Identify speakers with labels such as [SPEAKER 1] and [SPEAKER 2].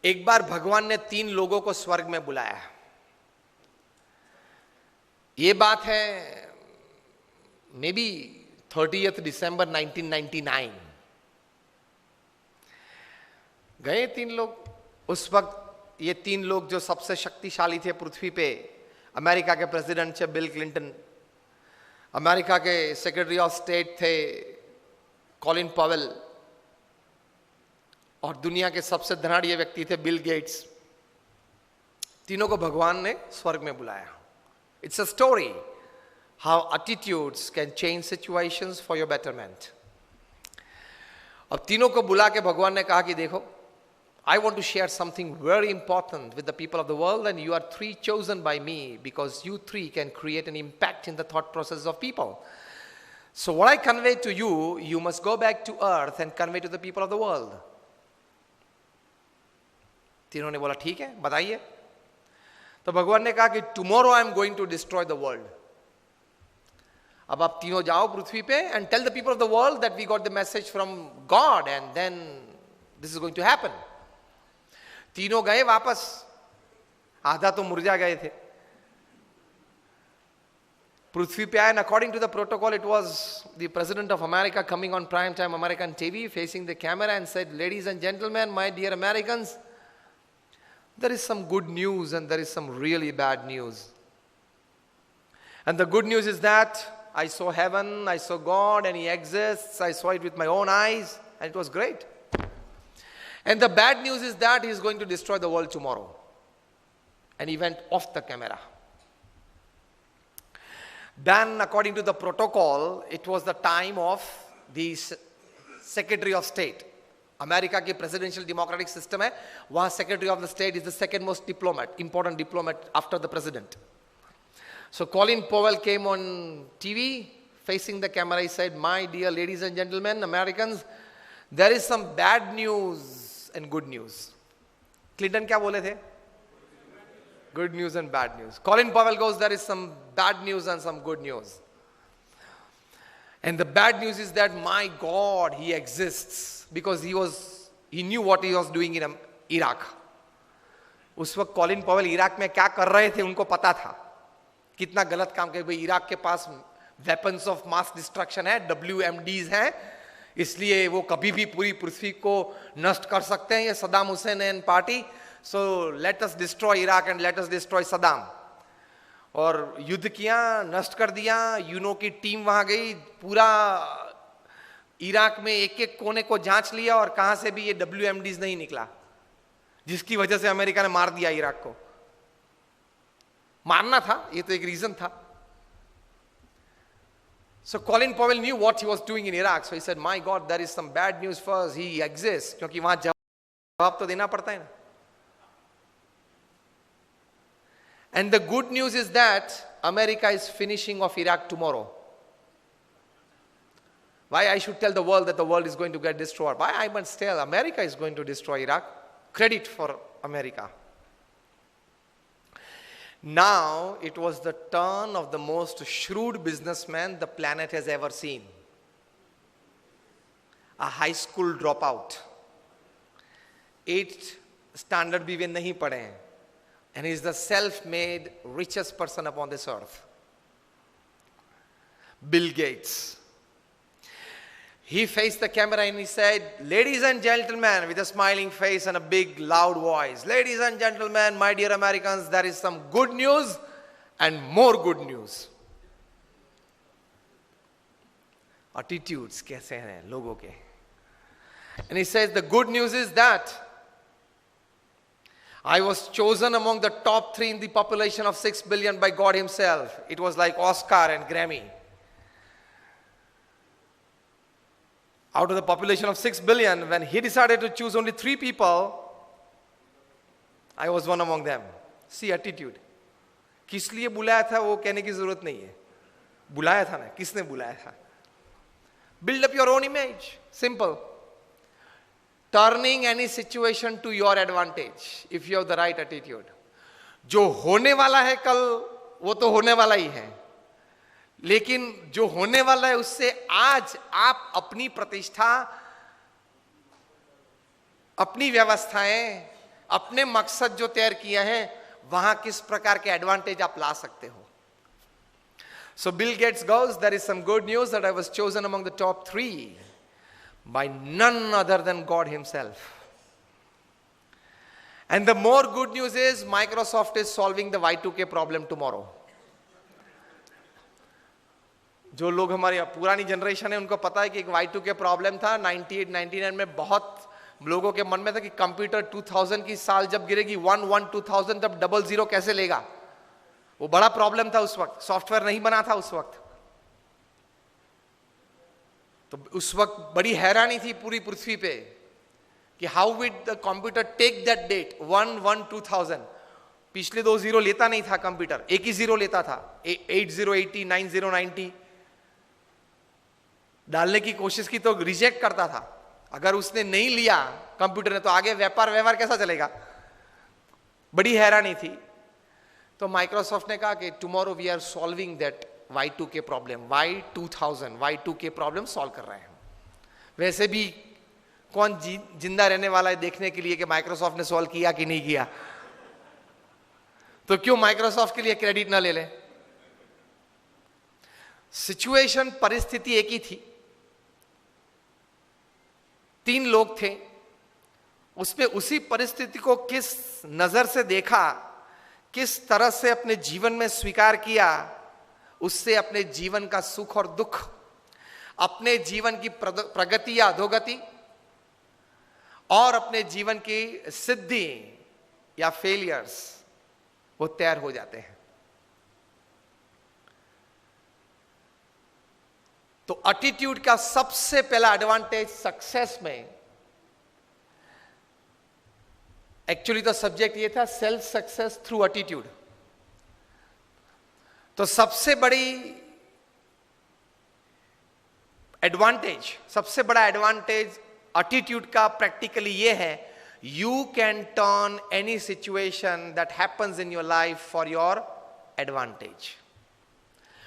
[SPEAKER 1] एक बार भगवान ने 3 लोगों को स्वर्ग में बुलाया। ये बात है मे बी 30 दिसंबर 1999। गए 3 लोग। उस वक्त ये 3 लोग जो सबसे शक्तिशाली थे पृथ्वी पे, अमेरिका के प्रेसिडेंट थे बिल क्लिंटन, अमेरिका के सेक्रेटरी ऑफ स्टेट थे कॉलिन पॉवेल, और दुनिया के सबसे धनाढ़ व्यक्ति थे बिल गेट्स। तीनों को भगवान ने स्वर्ग में बुलाया। It's a story how attitudes can change situations for your betterment. अब तीनों को बुला के भगवान ने कहा कि देखो, I want to share something very important with the people of the world, and you are 3 chosen by me because you 3 can create an impact in the thought process of people. So what I convey to you, you must go back to earth and convey to the people of the world. तीनों ने बोला ठीक है, बताइए। तो भगवान ने कहा कि tomorrow I am going to destroy the world. अब आप तीनों जाओ पृथ्वी पे and tell the people of the world that we got the message from God and then this is going to happen. तीनों गए वापस, आधा तो मुरझा गए थे। पृथ्वी पे आए, and according to the protocol, it was the president of America coming on prime time American TV, facing the camera and said, "Ladies and gentlemen, my dear Americans, there is some good news and there is some really bad news. And the good news is that I saw heaven, I saw God, and He exists. I saw it with my own eyes, and it was great. And the bad news is that He is going to destroy the world tomorrow." And he went off the camera. Then, according to the protocol, it was the time of the Secretary of State. America की presidential democratic system है, वहाँ Secretary of the State is the second most important diplomat after the president. So Colin Powell came on TV, facing the camera. He said, "My dear ladies and gentlemen, Americans, there is some bad news and good news." Clinton क्या बोले थे? Good news and bad news. Colin Powell goes, "There is some bad news and some good news. And the bad news is that my God, He exists." Because he knew what he was doing in Iraq. उस वक्त Colin Powell Iraq में क्या कर रहे थे उनको पता था, कितना गलत काम कर। भाई इराक के पास वेपन्स ऑफ मास डिस्ट्रक्शन है, WMDs हैं, इसलिए वो कभी भी पूरी पृथ्वी को नष्ट कर सकते हैं, ये Saddam Hussain and party. So let us destroy Iraq and let us destroy Saddam. और युद्ध किया, नष्ट कर दिया। यूनो की टीम वहां गई, पूरा इराक में एक एक कोने को जांच लिया और कहां से भी ये WMDs नहीं निकला, जिसकी वजह से अमेरिका ने मार दिया इराक को। मारना था, ये तो एक रीजन था। So Colin Powell knew what he was doing in Iraq. So he said, "My God, there is some bad news first. He exists." क्योंकि वहां जवाब तो देना पड़ता है ना। And the good news is that America is finishing off Iraq tomorrow. Why I should tell the world that the world is going to get destroyed? Why I must tell America is going to destroy Iraq? Credit for America. Now it was the turn of the most shrewd businessman the planet has ever seen. A high school dropout. 8th standard भी वे नहीं पढ़े हैं. And he is the self-made richest person upon this earth. Bill Gates. He faced the camera and he said, "Ladies and gentlemen," with a smiling face and a big loud voice, "Ladies and gentlemen, my dear Americans, there is some good news and more good news." Attitudes कैसे हैं लोगों के? And he says, "The good news is that I was chosen among the top 3 in the population of 6 billion by God Himself." It was like Oscar and Grammy. Out of the population of 6 billion, when He decided to choose only 3 people, I was one among them. See attitude. किस लिए बुलाया था वो कहने की जरूरत नहीं है, बुलाया था ना, किसने बुलाया था? Build up your own image. Simple. Turning any situation to your advantage if you have the right attitude. जो होने वाला है कल वो तो होने वाला ही है, लेकिन जो होने वाला है उससे आज आप अपनी प्रतिष्ठा, अपनी व्यवस्थाएं, अपने मकसद जो तैयार किए हैं वहां किस प्रकार के एडवांटेज आप ला सकते हो. So Bill Gates goes, there is some good news that I was chosen among the top 3 by none other than God himself. And the more good news is Microsoft is solving the Y2K problem tomorrow. जो लोग हमारी पुरानी generation है उनको पता है कि एक Y2K प्रॉब्लम था 98 99 में. बहुत लोगों के मन में था कि कंप्यूटर 2000 की साल जब गिरेगी 2000 तब 00 कैसे लेगा. वो बड़ा प्रॉब्लम था उस वक्त, सॉफ्टवेयर नहीं बना था उस वक्त. तो उस वक्त बड़ी हैरानी थी पूरी पृथ्वी पे कि how would the computer take that date 1/1/2000. पिछले 2 जीरो लेता नहीं था कंप्यूटर, एक ही जीरो लेता था. 8080 9090 डालने की कोशिश की तो रिजेक्ट करता था. अगर उसने नहीं लिया कंप्यूटर ने तो आगे व्यवहार कैसा चलेगा. बड़ी हैरानी थी. तो माइक्रोसॉफ्ट ने कहा कि tomorrow we are solving that Y2K problem, Y2K problem solve कर रहे हैं. वैसे भी कौन जिंदा रहने वाला है देखने के लिए कि माइक्रोसॉफ्ट ने सॉल्व किया कि नहीं किया. तो क्यों माइक्रोसॉफ्ट के लिए क्रेडिट ना ले लें. सिचुएशन परिस्थिति एक ही थी. 3 लोग थे. उसमें उसी परिस्थिति को किस नजर से देखा, किस तरह से अपने जीवन में स्वीकार किया, उससे अपने जीवन का सुख और दुख, अपने जीवन की प्रगति या अधोगति और अपने जीवन की सिद्धि या फेलियर्स वो तैयार हो जाते हैं. तो एटीट्यूड का सबसे पहला एडवांटेज सक्सेस में, एक्चुअली तो सब्जेक्ट ये था सेल्फ सक्सेस थ्रू एटीट्यूड. तो सबसे बड़ा एडवांटेज एटीट्यूड का प्रैक्टिकली ये है, you can turn any situation that happens in your life for your advantage.